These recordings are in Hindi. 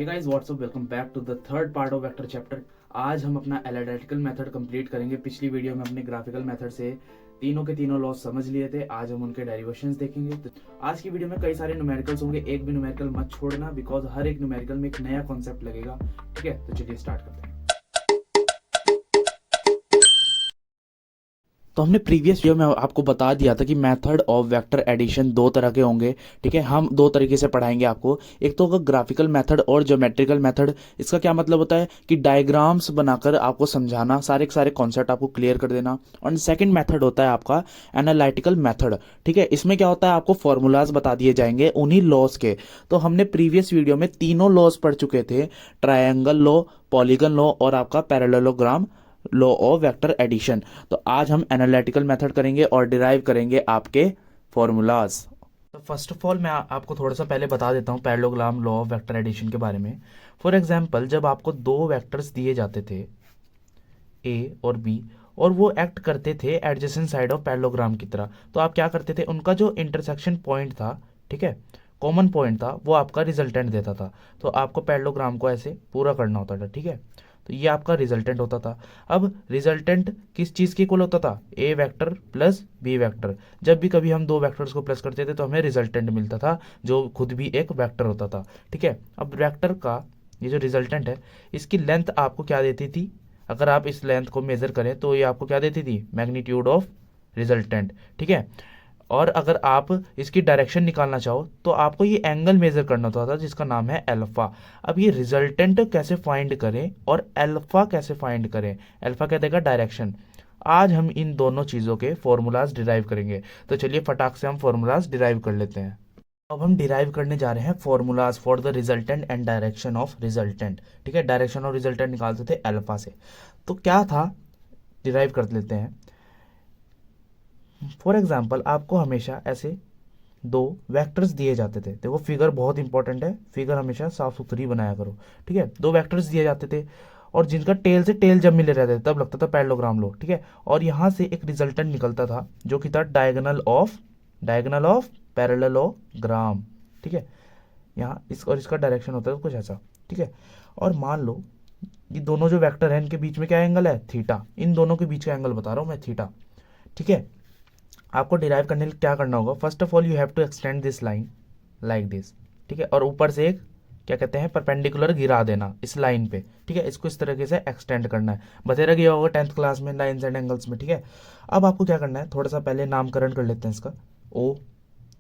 Hey guys what's up, welcome back to the third part of vector chapter. आज हम अपना एनालिटिकल मेथड कंप्लीट करेंगे। पिछली वीडियो में अपने ग्राफिकल मेथड से तीनों के तीनों लॉस समझ लिए थे। आज हम उनके डेरिवेशंस देखेंगे। तो आज की वीडियो में कई सारे न्यूमेरिकल्स होंगे, एक भी न्यूमेरिकल मत छोड़ना, बिकॉज हर एक न्यूमेरिकल में एक नया कॉन्सेप्ट लगेगा। ठीक है, तो चलिए स्टार्ट करते हैं। तो हमने प्रीवियस वीडियो में आपको बता दिया था कि मेथड ऑफ वेक्टर एडिशन दो तरह के होंगे। ठीक है, हम दो तरीके से पढ़ाएंगे आपको। एक तो होगा ग्राफिकल मेथड और ज्योमेट्रिकल मेथड। इसका क्या मतलब होता है कि डायग्राम्स बनाकर आपको समझाना, सारे के सारे कॉन्सेप्ट आपको क्लियर कर देना। और सेकंड मेथड होता है आपका एनालिटिकल मेथड। ठीक है, इसमें क्या होता है, आपको फॉर्मूलाज बता दिए जाएंगे उन्हीं लॉस के। तो हमने प्रीवियस वीडियो में तीनों लॉस पढ़ चुके थे, ट्रायंगल लॉ, पॉलीगन लॉ और आपका parallelogram law of vector addition. तो आज हम एनालिटिकल मेथड करेंगे और डिराइव करेंगे आपके फॉर्मूलाज। तो फर्स्ट ऑफ ऑल मैं आपको थोड़ा सा पहले बता देता हूँ parallelogram law of vector addition के बारे में। फॉर एग्जांपल, जब आपको दो वेक्टर्स दिए जाते थे ए और बी, और वो एक्ट करते थे एडजेसेंट साइड ऑफ पैरेललोग्राम की तरह, तो आप क्या करते थे, उनका जो इंटरसेक्शन पॉइंट था, ठीक है, कॉमन पॉइंट था, वो आपका रिजल्टेंट देता था। तो आपको पैरेललोग्राम को ऐसे पूरा करना होता था। ठीक है, तो ये आपका रिजल्टेंट होता था। अब रिजल्टेंट किस चीज़ के इक्वल होता था, A vector plus B vector. जब भी कभी हम दो वेक्टर्स को प्लस करते थे तो हमें रिजल्टेंट मिलता था, जो खुद भी एक वेक्टर होता था। ठीक है, अब वेक्टर का ये जो रिजल्टेंट है, इसकी लेंथ आपको क्या देती थी, अगर आप इस लेंथ को मेजर करें तो ये आपको क्या देती थी, मैग्नीट्यूड ऑफ रिजल्टेंट। ठीक है, और अगर आप इसकी डायरेक्शन निकालना चाहो तो आपको ये एंगल मेजर करना होता था, जिसका नाम है अल्फा। अब ये रिजल्टेंट कैसे फाइंड करें और अल्फा कैसे फाइंड करें, अल्फा क्या देगा, डायरेक्शन। आज हम इन दोनों चीज़ों के फॉर्मूलाज डिराइव करेंगे। तो चलिए फटाक से हम फॉर्मूलाज डिराइव कर लेते हैं। अब हम डिराइव करने जा रहे हैं formulas for the resultant and direction of resultant. ठीक है, डायरेक्शन ऑफ रिजल्टेंट निकालते थे अल्फा से। तो क्या था, डिराइव कर लेते हैं। फॉर एग्जाम्पल, आपको हमेशा ऐसे दो वेक्टर्स दिए जाते थे। देखो फिगर बहुत इंपॉर्टेंट है, फिगर हमेशा साफ सुथरी बनाया करो। ठीक है, दो वेक्टर्स दिए जाते थे और जिनका टेल से टेल जब मिले रहते थे तब लगता था पैरेललोग्राम लो। ठीक है, और यहाँ से एक रिजल्टेंट निकलता था जो कि था डायगोनल ऑफ पैरेललोग्राम। ठीक है, यहाँ इस और इसका डायरेक्शन होता है कुछ ऐसा। ठीक है, और मान लो ये दोनों जो वेक्टर हैं इनके बीच में क्या एंगल है, थीटा। इन दोनों के बीच का एंगल बता रहा हूँ मैं, थीटा। ठीक है, आपको डिराइव करने के लिए क्या करना होगा, first of all you have to extend this line like this. ठीक है, और ऊपर से एक क्या कहते हैं, परपेंडिकुलर गिरा देना इस लाइन पे। ठीक है, इसको इस तरीके से एक्सटेंड करना है, बतेरा गया होगा 10th क्लास में लाइन्स एंड एंगल्स में। ठीक है, अब आपको क्या करना है, थोड़ा सा पहले नामकरण कर लेते हैं इसका। ओ,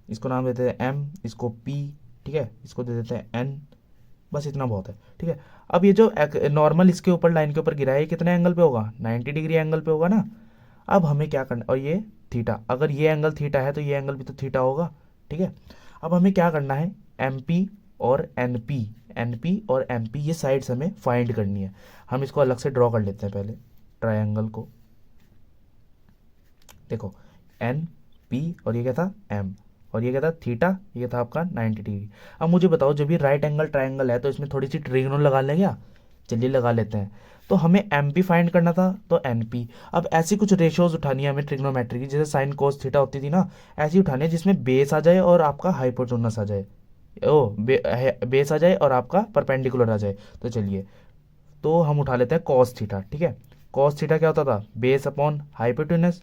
इसको नाम देते हैं एम, इसको पी, ठीक है, इसको दे देते हैं एन। बस इतना बहुत है। ठीक है, अब ये जो नॉर्मल इसके ऊपर लाइन के ऊपर गिरा है, ये कितने एंगल पे होगा, 90 डिग्री एंगल पे होगा ना। अब हमें क्या करना, और ये थीटा, अगर ये एंगल थीटा है तो ये एंगल भी तो थीटा होगा। ठीक है, अब हमें क्या करना है, एम पी और एन पी, एन पी और एम पी ये साइड्स हमें फाइंड करनी है। हम इसको अलग से ड्रॉ कर लेते हैं पहले, ट्रायंगल को। देखो, एन पी और ये क्या था, एम, और ये क्या था, थीटा, ये था आपका 90 डिग्री। अब मुझे बताओ, जब ये राइट एंगल ट्रायंगल है तो इसमें थोड़ी सी ट्रिग्नल लगा लें क्या, चलिए लगा लेते हैं। तो हमें एम पी फाइंड करना था तो एन पी। अब ऐसी कुछ रेशियोज उठानी है हमें ट्रिग्नोमेट्री की, जैसे साइन कोस थीटा होती थी ना, ऐसी उठानी है जिसमें बेस आ जाए और आपका हाइपोटेनस आ जाए। बेस आ जाए और आपका परपेंडिकुलर आ जाए। तो चलिए, तो हम उठा लेते हैं कॉस थीटा। ठीक है, कॉस थीटा क्या होता था, बेस अपॉन हाइपोटेनस।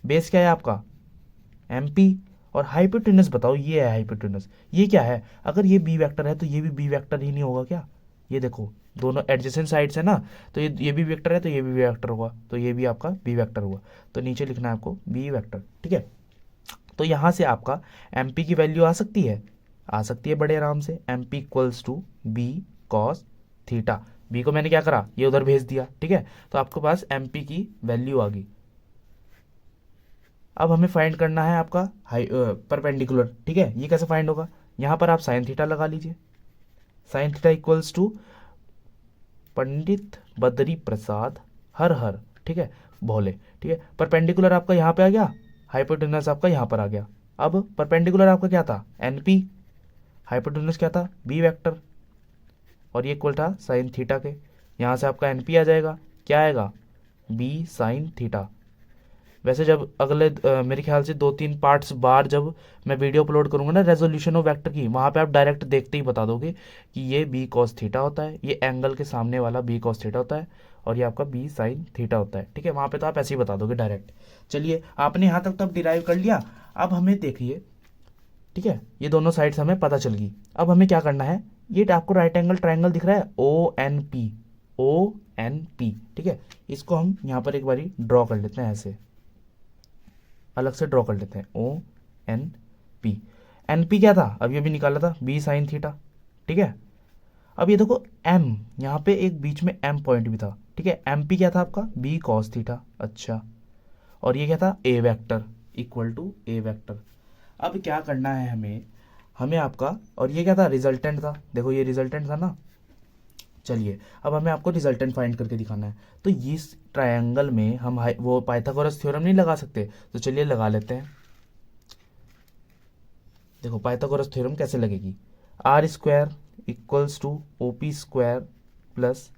बेस क्या है आपका, एम पी, और हाइपोटेनस बताओ, ये है हाइपोटेनस। ये क्या है, अगर ये बी वेक्टर है तो ये भी बी वेक्टर ही नहीं होगा क्या, ये देखो दोनों एडजेसेंट साइड्स है ना, तो ये भी वेक्टर है तो ये भी वेक्टर होगा, तो ये भी आपका बी वेक्टर हुआ। तो नीचे लिखना है आपको बी वेक्टर। ठीक है, तो यहाँ से आपका एम पी की वैल्यू आ सकती है, आ सकती है बड़े आराम से, M P equals to B cos theta. B को मैंने क्या करा, ये उधर भेज दिया। ठीक है, तो आपके पास एम पी की वैल्यू आ गई। अब हमें फाइंड करना है आपका हाई परपेंडिकुलर। ठीक है, ये कैसे फाइंड होगा, यहाँ पर आप साइन थीटा लगा लीजिए, sine theta equals to Pandit Badri Prasad हर हर, ठीक है, भोले। ठीक है, परपेंडिकुलर आपका यहाँ पे आ गया, हाइपोटेनस आपका यहाँ पर आ गया। अब परपेंडिकुलर आपका क्या था, एन पी, हाइपोटेनस क्या था, बी वेक्टर, और ये इक्वल था साइन थीटा के। यहाँ से आपका एन पी आ जाएगा, क्या आएगा, बी साइन थीटा। वैसे जब अगले मेरे ख्याल से 2-3 पार्ट्स बार जब मैं वीडियो अपलोड करूंगा ना रेजोल्यूशन ऑफ वेक्टर की, वहाँ पे आप डायरेक्ट देखते ही बता दोगे कि ये बी कॉस थीटा होता है, ये एंगल के सामने वाला बी कॉस थीटा होता है, और ये आपका बी साइन थीटा होता है। ठीक है, वहाँ पे तो आप ऐसे ही बता दोगे डायरेक्ट। चलिए, आपने यहाँ तक तो अब डिराइव कर लिया। अब हमें देखिए, ठीक है, ये दोनों साइड्स हमें पता चल गई। अब हमें क्या करना है, ये आपको राइट एंगल ट्राइंगल दिख रहा है O N P, O N P, ठीक है, इसको हम यहाँ पर एक बारी ड्रॉ कर लेते हैं, ऐसे अलग से ड्रॉ कर लेते हैं, O N P. N P क्या था, अब ये भी निकाला था, बी साइन थीटा। ठीक है, अब ये देखो एम, यहाँ पे एक बीच में एम पॉइंट भी था। ठीक है, एम पी क्या था आपका, बी कॉस थीटा। अच्छा, और ये क्या था, A vector equal to A vector. अब क्या करना है हमें, हमें आपका, और ये क्या था, रिजल्टेंट था, देखो ये रिजल्टेंट था ना। चलिए, अब हमें आपको रिजल्टेंट फाइंड करके दिखाना है। तो इस ट्रायंगल में हम वो पाइथागोरस थ्योरम नहीं लगा सकते, तो चलिए लगा लेते हैं। देखो पाइथागोरस थ्योरम कैसे लगेगी, R square equals to O P square plus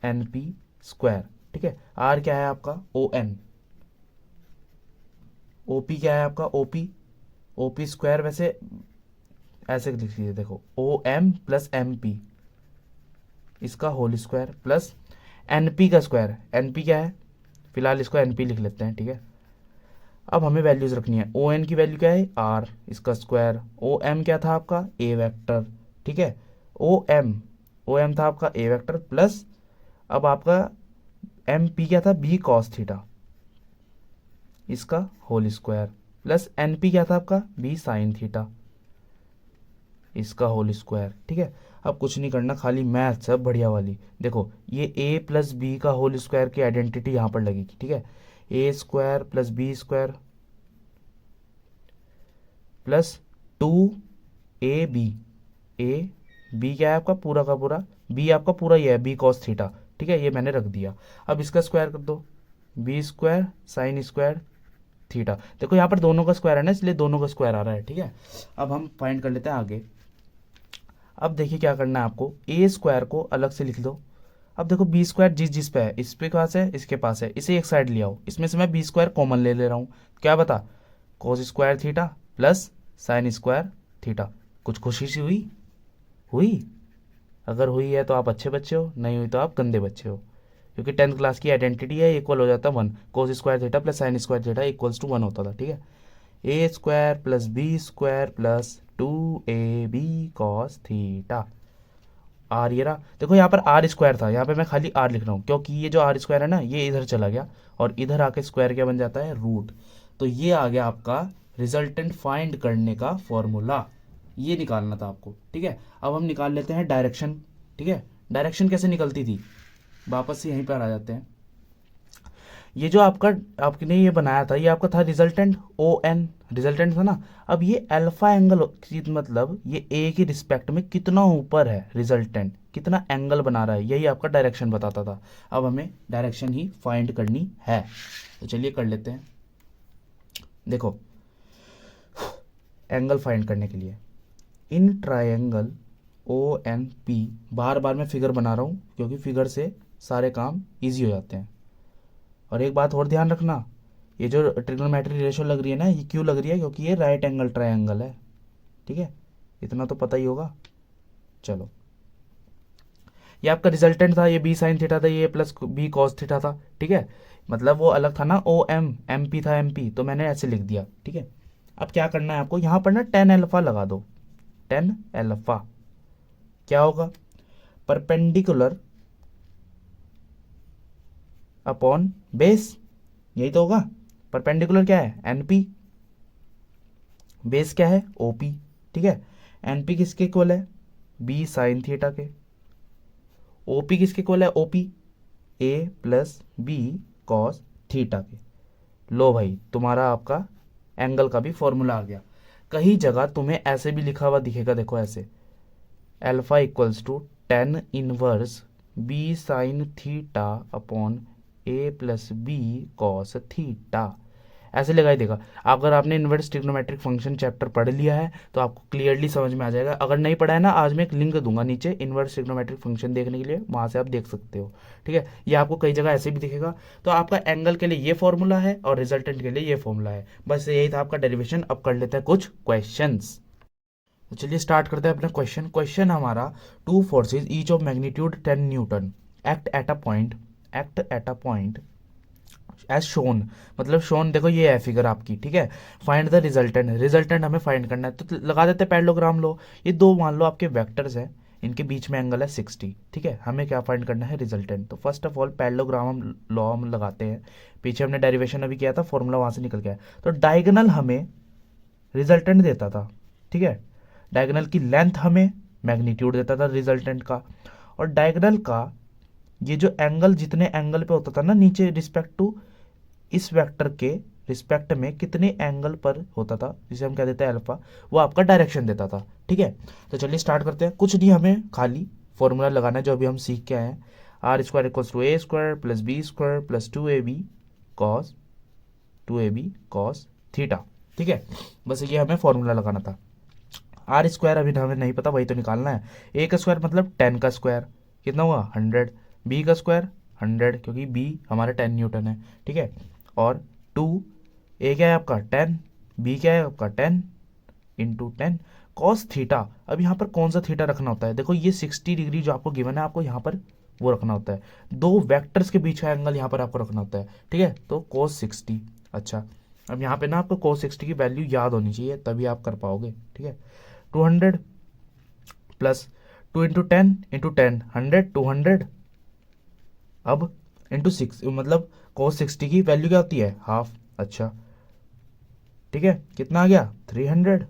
N P square. ठीक है, आर क्या है आपका, ओ एन, ओ पी क्या है आपका, O P, O P square वैसे ऐसे लिख लीजिए, देखो O M plus M P, इसका whole square plus N P का स्क्वायर, एन पी क्या है, फिलहाल इसको एन पी लिख लेते हैं। ठीक है, अब हमें वैल्यूज रखनी है, ओ एन की वैल्यू क्या है, आर, इसका स्क्वायर, ओ एम क्या था आपका, ए वेक्टर। ठीक है, ओ एम था आपका ए वेक्टर प्लस, अब आपका एम पी क्या था, बी कॉस थीटा, इसका whole square plus N P क्या था आपका, बी साइन थीटा, इसका होल स्क्वायर। ठीक है, अब कुछ नहीं करना, खाली मैथ सब बढ़िया वाली। देखो ये ए प्लस बी का होल स्क्वायर की आइडेंटिटी यहाँ पर लगेगी। ठीक है, A square plus B square plus 2ab, A B क्या है आपका पूरा का पूरा, बी आपका पूरा ये है बी कॉस थीटा। ठीक है, ये मैंने रख दिया। अब इसका स्क्वायर कर दो, B square sine square theta. देखो यहाँ पर दोनों का स्क्वायर है ना, इसलिए दोनों का स्क्वायर आ रहा है। ठीक है, अब हम फाइंड कर लेते हैं आगे। अब देखिए क्या करना है आपको, ए स्क्वायर को अलग से लिख दो। अब देखो बी स्क्वायर जिस जिस पे है, इस पे पास है, इसके पास है, इसे एक साइड ले आओ, इसमें से मैं बी स्क्वायर कॉमन ले रहा हूँ। क्या बता, कोस square theta plus sine square theta. कुछ खुशी सी हुई, हुई? अगर हुई है तो आप अच्छे बच्चे हो, नहीं हुई तो आप गंदे बच्चे हो, क्योंकि 10th क्लास की आइडेंटिटी है, इक्वल हो जाता है 1, cos square theta plus sine square theta equals to 1 होता था। ठीक है, A square plus B square plus 2ab cos theta. आर ये रहा, देखो यहाँ पर आर स्क्वायर था, यहाँ पे मैं खाली आर लिख रहा हूँ, क्योंकि ये जो आर स्क्वायर है ना, ये इधर चला गया, और इधर आके स्क्वायर क्या बन जाता है, रूट। तो ये आ गया आपका रिजल्टेंट फाइंड करने का फॉर्मूला, ये निकालना था आपको। ठीक है, अब हम निकाल लेते हैं डायरेक्शन। ठीक है, डायरेक्शन कैसे निकलती थी, वापस से यहीं पर आ जाते हैं। ये जो आपका आपने ये बनाया था, ये आपका था रिजल्टेंट, ओ एन रिजल्टेंट था ना। अब ये अल्फा एंगल मतलब ये ए की रिस्पेक्ट में कितना ऊपर है रिजल्टेंट, कितना एंगल बना रहा है, यही आपका डायरेक्शन बताता था। अब हमें डायरेक्शन ही फाइंड करनी है, तो चलिए कर लेते हैं। देखो एंगल फाइंड करने के लिए in triangle O N P, बार बार मैं फिगर बना रहा हूँ क्योंकि फिगर से सारे काम इजी हो जाते हैं। और एक बात और ध्यान रखना, ये जो ट्रिग्नोमेट्री रेशो लग रही है ना, ये क्यों लग रही है, क्योंकि ये राइट एंगल ट्रायंगल है। ठीक है, इतना तो पता ही होगा। चलो, ये आपका रिजल्टेंट था, ये बी साइन थीटा था, ये प्लस बी कॉस थीटा था। ठीक है, मतलब वो अलग था ना, ओ एम, एम पी था एम पी, तो मैंने ऐसे लिख दिया। ठीक है, अब क्या करना है आपको, यहाँ पर ना टेन एल्फा लगा दो। टेन एल्फा क्या होगा, परपेंडिकुलर अपॉन बेस, यही तो होगा। परपेंडिकुलर क्या है, एनपी, बेस क्या है, ओपी। ठीक है, एनपी किसके इक्वल है, बी साइन थीटा के, ओपी किसके इक्वल है, ओपी ए प्लस बी कॉस थीटा के। लो भाई, तुम्हारा आपका एंगल का भी फॉर्मूला आ गया। कहीं जगह तुम्हें ऐसे भी लिखा हुआ दिखेगा, देखो ऐसे, alpha equals to tan inverse B sine theta upon A plus B cos theta. ऐसे लगा ही देगा। अगर आपने इन्वर्स ट्रिग्नोमेट्रिक फंक्शन चैप्टर पढ़ लिया है तो आपको क्लियरली समझ में आ जाएगा। अगर नहीं पढ़ा है ना, आज मैं एक लिंक दूंगा नीचे इन्वर्स ट्रिग्नोमेट्रिक फंक्शन देखने के लिए, वहाँ से आप देख सकते हो। ठीक है, ये आपको कई जगह ऐसे भी दिखेगा। तो आपका एंगल के लिए ये फॉर्मूला है और रिजल्टेंट के लिए ये फॉर्मूला है। बस यही था आपका डेरिवेशन। अब कर लेते हैं कुछ क्वेश्चंस। तो चलिए स्टार्ट करते हैं अपना क्वेश्चन। क्वेश्चन हमारा, two forces each of magnitude 10 newton act at a point as shown, मतलब शोन देखो ये है फिगर आपकी। ठीक है, फाइंड द रिजल्टेंट, रिजल्टेंट हमें फाइंड करना है। तो लगा देते हैं पैरेललोग्राम लो। ये दो मान लो आपके वेक्टर्स हैं, इनके बीच में एंगल है 60। ठीक है, हमें क्या फाइंड करना है, रिजल्टेंट। तो फर्स्ट ऑफ ऑल पैरेललोग्राम हम लॉ हम लगाते हैं। पीछे हमने डेरिवेशन अभी किया था, फॉर्मूला वहां से निकल गया। तो डायगोनल हमें रिजल्टेंट देता था। ठीक है, डायगोनल की लेंथ हमें मैग्नीट्यूड देता था रिजल्टेंट का। और डायगोनल का ये जो एंगल, जितने एंगल पे होता था ना नीचे रिस्पेक्ट टू इस वेक्टर के रिस्पेक्ट में कितने एंगल पर होता था, जिसे हम कह देते हैं अल्फा, वो आपका डायरेक्शन देता था। ठीक है, तो चलिए स्टार्ट करते हैं। कुछ नहीं, हमें खाली फॉर्मूला लगाना है जो अभी हम सीख के आए हैं। R square equals to A square plus B square plus 2ab cos theta. ठीक है, बस ये हमें फॉर्मूला लगाना था। आर स्क्वायर अभी हमें नहीं पता, वही तो निकालना है। ए का स्क्वायर मतलब 10 का स्क्वायर, कितना हुआ 100। बी का स्क्वायर 100, क्योंकि बी हमारा 10 न्यूटन है। ठीक है, और 2, ए क्या है आपका 10, बी क्या है आपका 10 इंटू 10 कॉस थीटा। अब यहाँ पर कौन सा थीटा रखना होता है, देखो ये 60 डिग्री जो आपको गिवन है, आपको यहाँ पर वो रखना होता है। दो वेक्टर्स के बीच का एंगल यहाँ पर आपको रखना होता है। ठीक है, तो cos 60। अच्छा, अब यहाँ पे ना आपको cos 60 की वैल्यू याद होनी चाहिए, तभी आप कर पाओगे। ठीक है, 200 प्लस 2 इंटू 10 इंटू 10 100, 200 अब इंटू 6, मतलब cos 60 की वैल्यू क्या होती है, हाफ। अच्छा, ठीक है, कितना आ गया 300।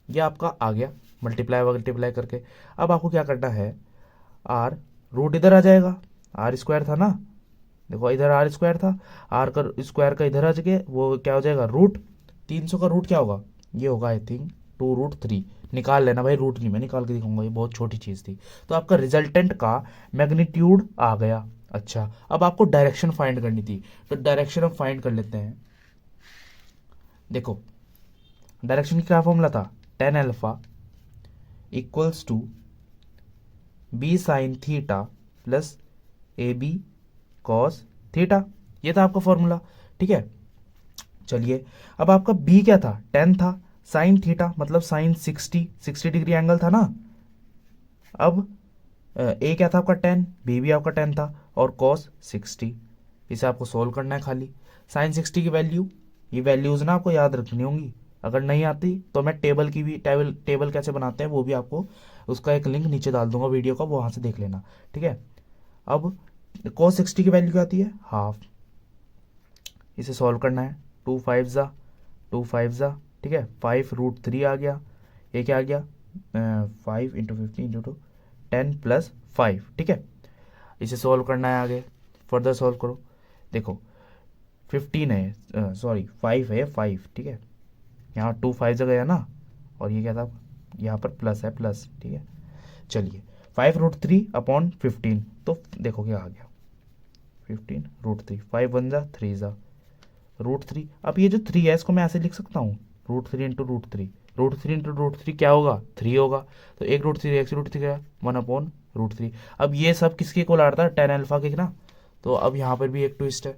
ये आपका आ गया मल्टीप्लाई करके। अब आपको क्या करना है, आर रूट इधर आ जाएगा, आर स्क्वायर था ना, देखो इधर आर स्क्वायर था, आर का स्क्वायर का इधर आ जाके वो क्या हो जाएगा रूट। 300 का रूट क्या होगा, ये होगा आई थिंक 2√3। निकाल लेना भाई, रूट नहीं मैं निकाल के दिखाऊंगा, ये बहुत छोटी चीज़ थी। तो आपका रिजल्टेंट का मैग्नीट्यूड आ गया। अच्छा, अब आपको डायरेक्शन फाइंड करनी थी, तो डायरेक्शन हम फाइंड कर लेते हैं। देखो डायरेक्शन की क्या फॉर्मूला था, tan alpha equals to B sine theta plus A B cos theta. ये था आपका फॉर्मूला। ठीक है, चलिए अब आपका बी क्या था, 10 था, साइन थीटा मतलब साइन 60 डिग्री एंगल था ना। अब ए क्या था आपका 10, बी भी आपका 10 था, और कॉस 60। इसे आपको सोल्व करना है खाली। साइन 60 की वैल्यू, ये वैल्यूज ना आपको याद रखनी होंगी। अगर नहीं आती तो मैं टेबल की भी टेबल कैसे बनाते हैं वो भी आपको, उसका एक लिंक नीचे डाल दूंगा वीडियो का, वहां से देख लेना। ठीक है, अब cos 60 की वैल्यू क्या आती है, हाफ। इसे सॉल्व करना है, 2 5 ठीक है, 5√3 आ गया। ये क्या आ गया 5 इंटू 15 इंटू 10 प्लस 5। ठीक है, इसे सॉल्व करना है आगे, फर्दर सॉल्व करो। देखो 15 है, सॉरी 5 है, 5। ठीक है, यहाँ 2 5 जगह है ना, और ये क्या था यहाँ पर प्लस है, प्लस। ठीक है, चलिए 5√3 अपॉन 15, तो देखो क्या आ गया 15√3, 5 1 जा 3 जा √3। अब ये जो 3 है इसको मैं ऐसे लिख सकता हूँ, √3 इंटू √3, √3 इंटू √3 क्या होगा 3 होगा। तो एक √3 क्या 1/√3। अब ये सब किसके को लाता है, टेन अल्फा के ना। तो अब यहाँ पर भी एक ट्विस्ट है,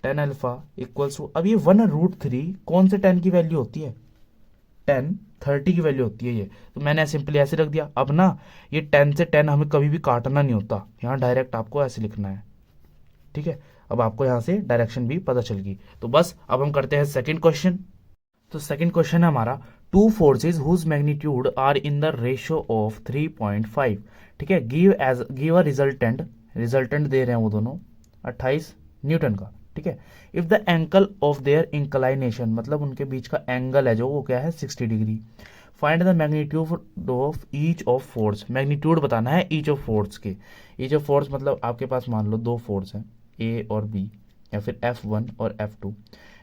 टेन अल्फा इक्वल्स टू, अब ये 1√3 कौन से 10 की वैल्यू होती है, 10 30 की वैल्यू होती है ये। तो मैंने सिंपली ऐसे रख दिया। अब ना ये 10 से 10 हमें कभी भी काटना नहीं होता, यहाँ डायरेक्ट आपको ऐसे लिखना है। ठीक है, अब आपको यहाँ से डायरेक्शन भी पता चल गई। तो बस अब हम करते हैं सेकंड क्वेश्चन। तो सेकंड क्वेश्चन है हमारा, two forces whose magnitude are in the ratio of 3.5। ठीक है, गिव अ रिजल्टेंट दे रहे हैं वो दोनों 28 न्यूटन का। ठीक है, if the angle of their inclination, मतलब उनके बीच का एंगल है जो वो क्या है 60 degree. Find the magnitude of each of force, magnitude बताना है ईच ऑफ फोर्स के। ईच ऑफ फोर्स मतलब आपके पास मान लो दो फोर्स हैं ए और बी, या फिर F1 और F2,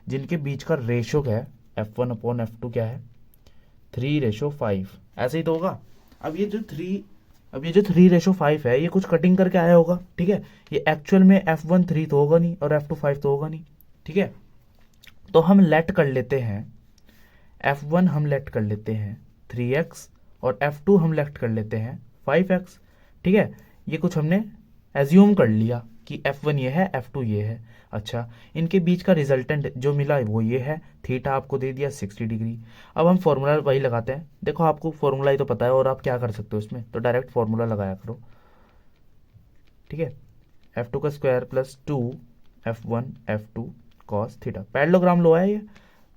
जिनके बीच का रेशो क्या है F1/F2 क्या है 3:5, ऐसे ही तो होगा। अब ये जो 3:5 है ये कुछ कटिंग करके आया होगा। ठीक है, ये एक्चुअल में F1 3 तो होगा नहीं और F2 5 तो होगा नहीं। ठीक है, तो हम लेट कर लेते हैं F1 हम लेट कर लेते हैं 3x और F2 हम लेट कर लेते हैं 5x। ठीक है, ये कुछ हमने एज्यूम कर लिया कि F1 ये है, F2 ये है। अच्छा, इनके बीच का रिजल्टेंट जो मिला वो ये है, थीटा आपको दे दिया 60 डिग्री। अब हम फॉर्मूला वही लगाते हैं। देखो आपको फॉर्मूला ही तो पता है और आप क्या कर सकते हो इसमें, तो डायरेक्ट फॉर्मूला लगाया करो। ठीक है, F2 का square plus 2 F1 F2 cos theta. Parallelogram लो है ये,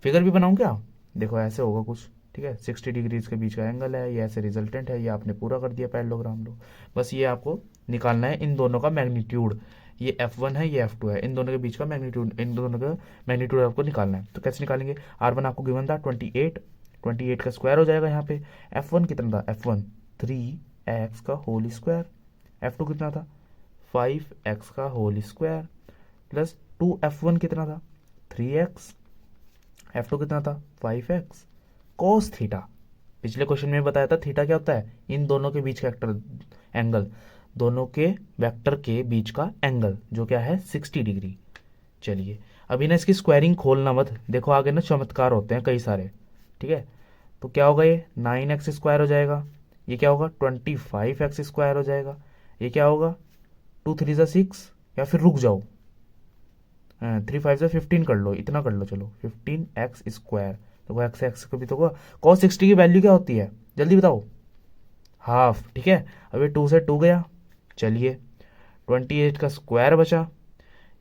फिगर भी बनाऊं क्या? देखो ऐसे होगा कुछ। ठीक है, 60 डिग्री इसके बीच का एंगल है, ये ऐसे रिजल्टेंट है, ये आपने पूरा कर दिया पैरेललोग्राम लो। बस ये आपको निकालना है इन दोनों का मैग्नीट्यूड। ये F1 है, ये F2 है, इन दोनों के बीच का मैग्नीट्यूड, इन दोनों का मैग्नीट्यूड आपको निकालना है। तो कैसे निकालेंगे? R1 आपको गिवन था 28, 28 का स्क्वायर हो जाएगा यहाँ पे। F1 कितना था? F1 3x का होल स्क्वायर। F2 कितना था? 5x का होल स्क्वायर प्लस 2F1 कितना था? 3x। F2 कितना था? 5x cos theta. पिछले क्वेश्चन में बताया था थीटा क्या होता है? इन दोनों के बीच का एंगल, दोनों के वेक्टर के बीच का एंगल, जो क्या है 60 डिग्री। चलिए अभी ना इसकी स्क्वायरिंग खोलना मत, देखो आगे ना चमत्कार होते हैं कई सारे। ठीक है, तो क्या होगा? ये 9x स्क्वायर हो जाएगा, ये क्या होगा? 25x स्क्वायर हो जाएगा, ये क्या होगा? 2 3 ज़ा 6, या फिर रुक जाओ 3 5 ज़ा 15 कर लो, इतना कर लो, चलो 15x स्क्वायर। तो एक्स एक्स को भी तो होगा। cos 60 की वैल्यू क्या होती है जल्दी बताओ? हाफ। ठीक है, अभी 2 से 2 गया, चलिए 28 का स्क्वायर बचा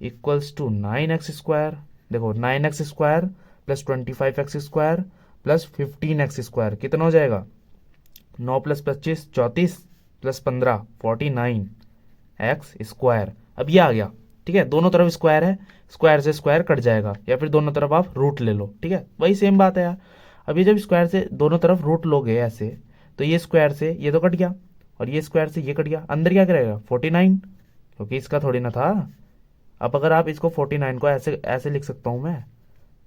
इक्वल्स टू 9x स्क्वायर। देखो 9x square plus 25x square plus 15x square कितना हो जाएगा? 9 प्लस 25 34 प्लस 15 49 एक्स स्क्वायर। अब ये आ गया। ठीक है, दोनों तरफ स्क्वायर है, स्क्वायर से स्क्वायर कट जाएगा, या फिर दोनों तरफ आप रूट ले लो। ठीक है, वही सेम बात है यार। अब ये जब स्क्वायर से दोनों तरफ रूट लोगे ऐसे, तो ये स्क्वायर से ये तो कट गया और ये स्क्वायर से ये कट गया, अंदर क्या करेगा? 49, क्योंकि इसका थोड़ी ना था। अब अगर आप इसको 49 को ऐसे ऐसे लिख सकता हूँ मैं।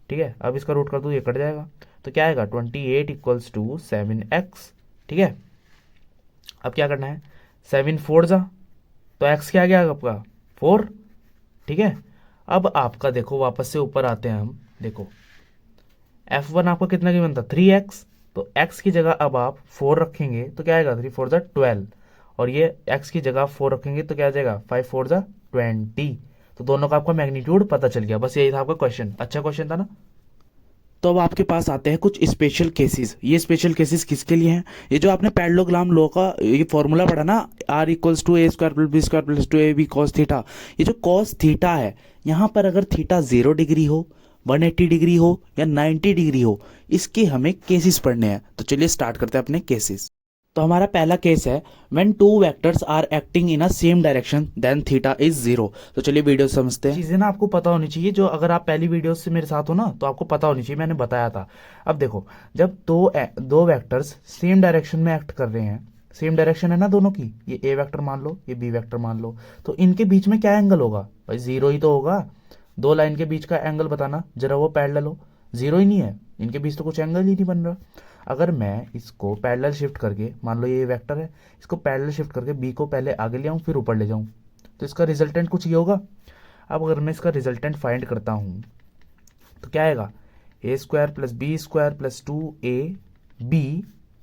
ठीक है, अब इसका रूट कर दूँ, ये कट जाएगा, तो क्या आएगा? 28 इक्वल्स टू 7x। ठीक है, अब क्या करना है? 7 4 जा, तो x क्या आ गया आपका? 4। ठीक है, अब आपका देखो वापस से ऊपर आते हैं हम। देखो F1 आपका कितना गिवन था? 3x। तो x की जगह अब आप 4 रखेंगे तो क्या आएगा? 3 4 जा 12, और ये x की जगह 4 रखेंगे तो क्या आ जाएगा? 5 4 जा 20। तो दोनों का आपका मैग्नीट्यूड पता चल गया। बस यही था आपका क्वेश्चन। अच्छा क्वेश्चन था ना? तो अब आपके पास आते हैं कुछ स्पेशल केसेस। ये स्पेशल केसेस किसके लिए हैं? ये जो आपने पैरेललोग्राम लॉ का ये फॉर्मूला पढ़ा ना, R equals to A square plus B square plus 2ab cos theta. ये जो cos थीटा है, यहाँ पर अगर थीटा 0 डिग्री हो, 180 डिग्री हो या 90 डिग्री हो, इसके हमें केसेस पढ़ने हैं। तो चलिए स्टार्ट करते हैं अपने केसेस। तो हमारा पहला केस है when two vectors are acting in a same direction then theta is 0। तो चलिए वीडियो समझते हैं। चीजें ना आपको पता होनी चाहिए, जो अगर आप पहली वीडियो से मेरे साथ हो ना तो आपको पता होनी चाहिए, मैंने बताया था। अब देखो, जब दो वेक्टर्स सेम डायरेक्शन में एक्ट कर रहे हैं, सेम डायरेक्शन है ना दोनों की, ये ए वेक्टर मान लो, ये बी वेक्टर मान लो, तो इनके बीच में क्या एंगल होगा भाई? 0 ही तो होगा। दो लाइन के बीच का एंगल बताना जरा, वो पैरेलल हो। 0 ही नहीं है, इनके बीच तो कुछ एंगल ही नहीं बन रहा। अगर मैं इसको पैरेलल शिफ्ट करके, मान लो ये वेक्टर है, इसको पैरेलल शिफ्ट करके बी को पहले आगे ले आऊँ फिर ऊपर ले जाऊँ, तो इसका रिजल्टेंट कुछ ये होगा। अब अगर मैं इसका रिजल्टेंट फाइंड करता हूँ तो क्या आएगा? A square plus B square plus 2ab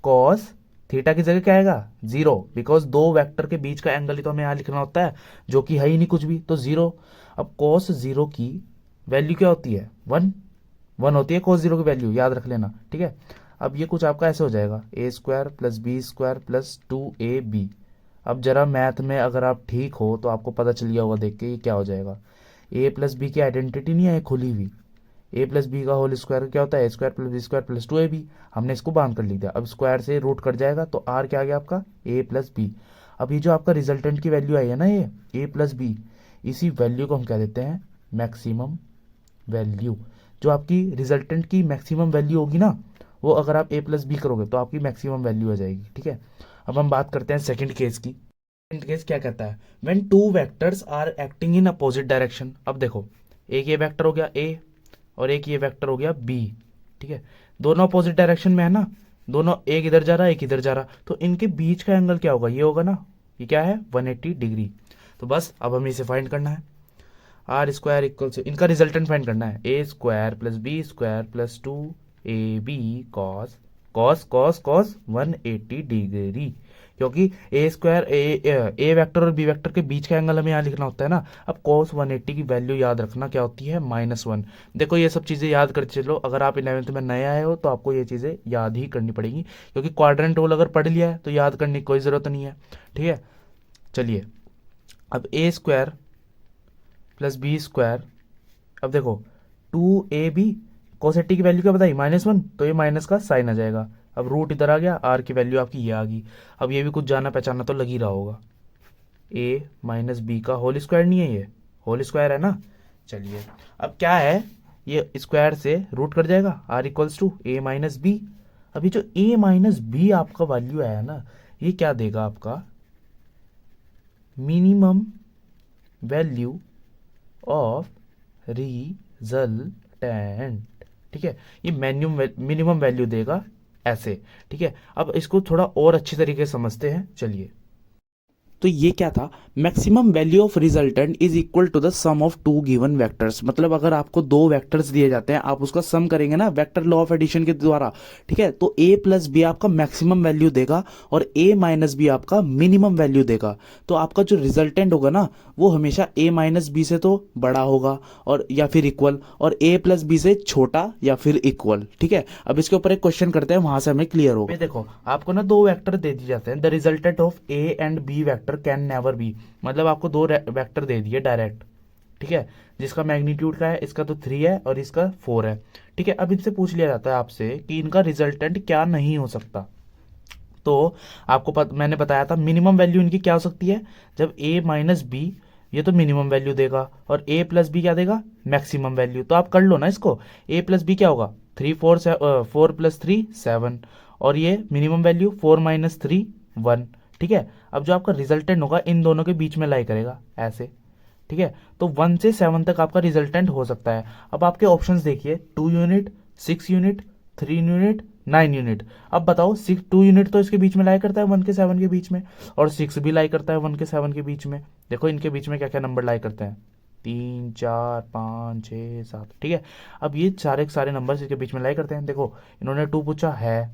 cos theta की जगह क्या आएगा? 0, बिकॉज दो वेक्टर के बीच का एंगल ही तो हमें यहाँ लिखना होता है, जो कि है ही नहीं कुछ भी, तो 0। अब cos 0 की वैल्यू क्या होती है? 1 होती है cos 0 की वैल्यू, याद रख लेना। ठीक है, अब ये कुछ आपका ऐसे हो जाएगा, A square plus B square plus 2ab। अब जरा मैथ में अगर आप ठीक हो तो आपको पता चल गया होगा देख के ये क्या हो जाएगा। ए प्लस बी की आइडेंटिटी नहीं है खुली हुई, ए प्लस बी का होल स्क्वायर क्या होता है? A square plus B square plus 2ab। हमने इसको बांध कर लिख दिया, अब स्क्वायर से रूट कट जाएगा तो आर क्या आ गया आपका? ए प्लस बी। अब ये जो आपका रिजल्टेंट की वैल्यू आई है ना, ये ए प्लस बी, इसी वैल्यू को हम क्या देते हैं? Maximum value. जो आपकी रिजल्टेंट की मैक्सिमम वैल्यू होगी ना, वो अगर आप ए प्लस बी करोगे तो आपकी मैक्सिमम वैल्यू आ जाएगी। ठीक है, अब हम बात करते हैं सेकंड केस की। सेकंड केस क्या कहता है? When two vectors are acting in opposite direction. अब देखो, एक ये वेक्टर हो गया ए और एक ये वेक्टर हो गया बी। ठीक है, दोनों अपोजिट डायरेक्शन में है ना, दोनों एक इधर जा रहा है एक इधर जा रहा, तो इनके बीच का एंगल क्या होगा? ये होगा ना, ये क्या है? 180 डिग्री। तो बस अब हमें इसे फाइंड करना है। आर स्क्वायर इक्वल से इनका रिजल्टेंट फाइंड करना है, A square plus B square plus 2ab cos cos cos cos 180 degree, क्योंकि ए स्क्वायर ए वेक्टर और बी वेक्टर के बीच का एंगल हमें यहाँ लिखना होता है ना। अब कॉस 180 की वैल्यू याद रखना क्या होती है, -1। देखो ये सब चीज़ें याद करते चलो, अगर आप 11th में नए आए हो तो आपको ये चीज़ें याद ही करनी पड़ेगी, क्योंकि क्वाड्रेंट रूल अगर पढ़ लिया है तो याद करने की कोई ज़रूरत नहीं है, ठीक है। चलिए अब ए स्क्वायर प्लस बी स्क्वायर, अब देखो 2ab cos 80 की वैल्यू क्या बताई, -1, तो ये माइनस का साइन आ जाएगा। अब रूट इधर आ गया, आर की वैल्यू आपकी ये आ गई। अब ये भी कुछ जाना पहचाना तो लग ही रहा होगा, a माइनस बी का होल स्क्वायर नहीं है, ये होल स्क्वायर है ना। चलिए अब क्या है, ये स्क्वायर से रूट कट जाएगा, r equals to A minus B. अभी जो a माइनस बी आपका वैल्यू आया ना, ये क्या देगा आपका, मिनिमम वैल्यू ऑफ रिजल्टेंट, ठीक है। ये मिनिमम वैल्यू देगा ऐसे, ठीक है। अब इसको थोड़ा और अच्छी तरीके से समझते हैं, चलिए। तो ये क्या था, maximum value of resultant is equal to the sum of two given vectors. मतलब अगर आपको दो वेक्टर्स दिए जाते हैं, आप उसका सम करेंगे ना वेक्टर लॉ ऑफ एडिशन के द्वारा, ठीक है, तो a प्लस बी आपका मैक्सिमम वैल्यू देगा और a माइनस बी आपका मिनिमम वैल्यू देगा। तो आपका जो रिजल्टेंट होगा ना, वो हमेशा a माइनस बी से तो बड़ा होगा और या फिर इक्वल, और a प्लस बी से छोटा या फिर इक्वल, ठीक है। अब इसके ऊपर एक क्वेश्चन करते हैं, वहां से हमें क्लियर होगा। देखो आपको ना दो वेक्टर दे दिए जाते हैं, the resultant of a and b vector can never B, मतलब आपको दो वेक्टर दे दिए डायरेक्ट, ठीक है, जिसका मैग्नीट्यूड का है, इसका तो 3 है और इसका 4 है, ठीक है। अब इनसे पूछ लिया जाता है आपसे कि इनका रिजल्टेंट क्या नहीं हो सकता, तो आपको मैंने बताया था मिनिमम वैल्यू इनकी क्या हो सकती है, जब a माइनस बी, ये तो मिनिमम वैल्यू देगा, और a प्लस बी क्या देगा, मैक्सिमम वैल्यू। तो आप कर लो ना इसको, a प्लस बी क्या होगा, 4 प्लस 3 7, और ये मिनिमम वैल्यू 4 माइनस 3 1, ठीक है। अब जो आपका रिजल्टेंट होगा इन दोनों के बीच में लाई करेगा ऐसे, ठीक है। तो 1 से 7 तक आपका रिजल्टेंट हो सकता है। अब आपके ऑप्शंस देखिए, 2 यूनिट, 6 यूनिट, 3 यूनिट, 9 यूनिट। अब बताओ 2 यूनिट तो इसके बीच में लाई करता है 1 के 7 के बीच में, और 6 भी लाई करता है 1 के 7 के बीच में। देखो इनके बीच में क्या क्या नंबर लाई करते हैं, 3 4 5 6 7, ठीक है। अब ये सारे सारे नंबर इसके बीच में लाई करते हैं। देखो इन्होंने 2 पूछा है,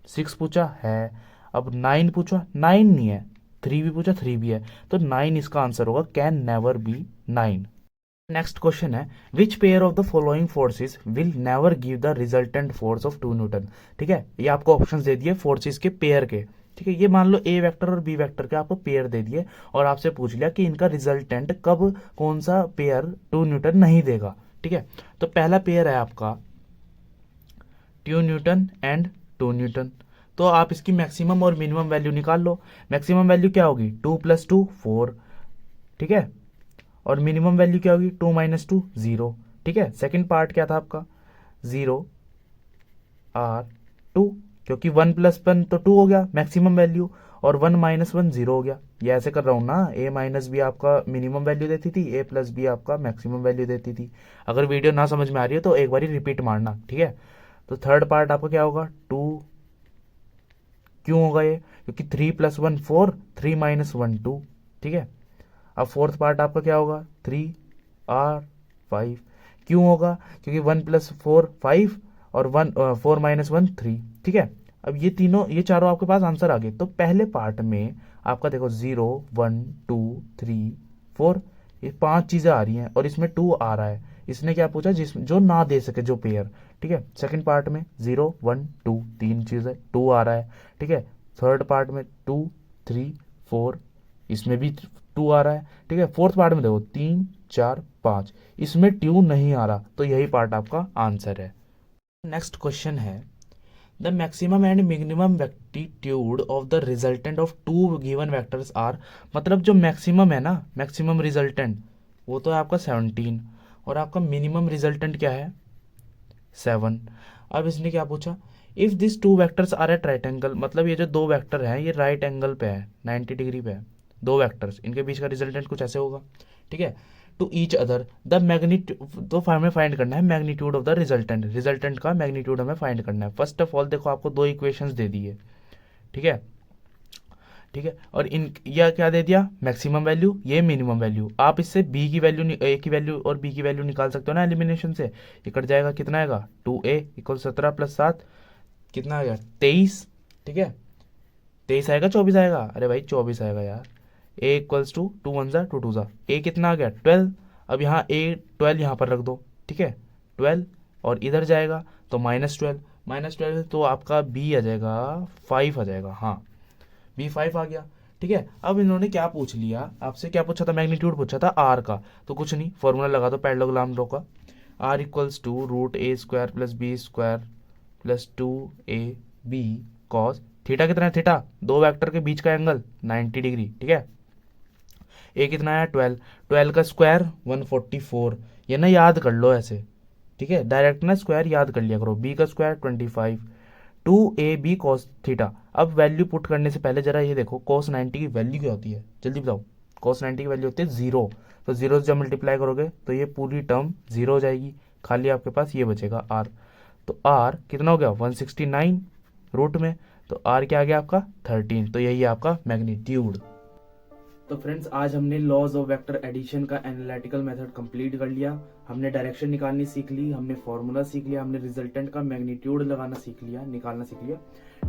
6 पूछा है, अब 9 पूछा, 9 नहीं है, 3 भी पूछा, 3 भी है, तो 9 इसका आंसर होगा, can never be 9। Next question है, which pair of the following forces will never give the resultant force of 2 newton, ठीक है। ये आपको ऑप्शन दे दिए फोर्सेस के पेयर के, ठीक है। ये मान लो ए वेक्टर और बी वेक्टर के आपको पेयर दे दिए, और आपसे पूछ लिया कि इनका रिजल्टेंट कब कौन सा पेयर 2 न्यूटन नहीं देगा, ठीक है। तो पहला पेयर है आपका 2 न्यूटन एंड 2 न्यूटन। तो आप इसकी मैक्सिमम और मिनिमम वैल्यू निकाल लो। मैक्सिमम वैल्यू क्या होगी, 2 प्लस 2 4, ठीक है, और मिनिमम वैल्यू क्या होगी, 2 माइनस 2 0, ठीक है। सेकंड पार्ट क्या था आपका, 0 r 2, क्योंकि 1 प्लस 1 तो 2 हो गया मैक्सिमम वैल्यू, और 1 माइनस 1 0 हो गया। ये ऐसे कर रहा हूँ ना, a माइनस बी आपका मिनिमम वैल्यू देती थी, a प्लस बी आपका मैक्सिमम वैल्यू देती थी। अगर वीडियो ना समझ में आ रही है तो एक बार रिपीट मारना, ठीक है। तो थर्ड पार्ट आपका क्या होगा, 2, क्यों होगा ये, क्योंकि 3 प्लस 1 4, 3 माइनस 1 2, ठीक है। अब फोर्थ पार्ट आपका क्या होगा, 3 r 5, क्यों होगा, क्योंकि 1 प्लस 4 5, और 4 माइनस 1 3, ठीक है। अब ये तीनों, ये चारों आपके पास आंसर आ गए। तो पहले पार्ट में आपका देखो 0 1 2 3 4, ये 5 चीजें आ रही हैं, और इसमें 2 आ रहा है। इसने क्या पूछा, जिसमें जो ना दे सके जो पेयर, ठीक है। सेकंड पार्ट में 0 1 2 3 चीजें, 2 आ रहा है, ठीक है। थर्ड पार्ट में 2 3 4, इसमें भी 2 आ रहा है, ठीक है। फोर्थ पार्ट में देखो 3 4 5, इसमें 2 नहीं आ रहा, तो यही पार्ट आपका आंसर है। नेक्स्ट क्वेश्चन है, the maximum and minimum magnitude of the resultant of two given vectors are, मतलब जो मैक्सिमम है ना, मैक्सिमम रिजल्टेंट वो तो है आपका 17, और आपका मिनिमम रिजल्टेंट क्या है 7। अब इसने क्या पूछा, if this two vectors are at right angle, मतलब ये जो दो वेक्टर हैं ये राइट एंगल पे है, 90 डिग्री पे है दो वेक्टर्स, इनके बीच का रिजल्टेंट कुछ ऐसे होगा, ठीक है। To each other the magnitude, तो हमें फाइंड करना है magnitude of the resultant, resultant का मैग्नीट्यूड हमें फाइंड करना है। फर्स्ट ऑफ ऑल देखो आपको दो इक्वेशंस दे दी है, ठीक है। ठीक है। और इन यह क्या दे दिया, मैक्सिमम वैल्यू, ये मिनिमम वैल्यू। आप इससे बी की वैल्यू, ए की वैल्यू और बी की वैल्यू निकाल सकते हो ना एलिमिनेशन से। ये कट जाएगा, कितना आएगा 2a इक्वल 17 + 7 कितना आएगा 23, ठीक है। 23 आएगा 24 आएगा, अरे भाई 24 आएगा यार। a इक्वल्स टू 2 1 ज़ा 2 2 ज़ा, a कितना आ गया 12। अब यहाँ a 12 यहाँ पर रख दो, ठीक है 12, और इधर जाएगा तो -12, -12 तो आपका b आ जाएगा 5 आ जाएगा, हाँ b 5 आ गया, ठीक है। अब इन्होंने क्या पूछ लिया आपसे, क्या पूछा था, मैग्नीट्यूड पूछा था r का। तो कुछ नहीं, फॉर्मूला लगा दो पैरेललोग्राम लॉ का, r equals to √a² + b² + 2ab cos theta. कितना है थीटा, दो वेक्टर के बीच का एंगल 90 डिग्री, ठीक है। ए कितना है 12, 12 का स्क्वायर 144, ये ना याद कर लो ऐसे, ठीक है, डायरेक्ट ना स्क्वायर याद कर लिया करो। बी का स्क्वायर 25, 2ab cos थीटा। अब वैल्यू पुट करने से पहले जरा ये देखो cos 90 की वैल्यू क्या होती है, जल्दी बताओ। cos 90 की वैल्यू होती है 0, तो 0 से जब मल्टीप्लाई करोगे तो ये पूरी टर्म 0 हो जाएगी, खाली आपके पास ये बचेगा r। तो r कितना हो गया 169 रूट में, तो r क्या आ गया आपका 13। तो यही है आपका मैग्नीट्यूड। तो फ्रेंड्स आज हमने लॉज ऑफ वेक्टर एडिशन का एनालिटिकल मेथड कंप्लीट कर लिया। हमने डायरेक्शन निकालनी सीख ली, हमने फॉर्मूला सीख लिया, हमने रिजल्टेंट का मैग्नीट्यूड लगाना सीख लिया, निकालना सीख लिया,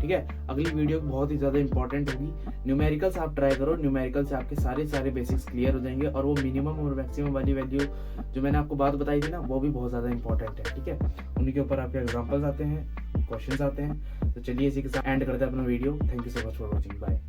ठीक है। अगली वीडियो बहुत ही ज़्यादा इंपॉर्टेंट होगी, न्यूमेरिकल्स आप ट्राई करो, न्यूमेरिकल से आपके सारे बेसिक्स क्लियर हो जाएंगे, और वो मिनिमम और मैक्सिमम वाली वैल्यू जो मैंने आपको बात बताई थी ना, वो भी बहुत ज़्यादा इंपॉर्टेंट है, ठीक है। उन्हीं के ऊपर आपके एग्जाम्पल्स आते हैं, क्वेश्चंस आते हैं। तो चलिए इसी के साथ एंड करते हैं अपना video. Thank you so much for watching, bye.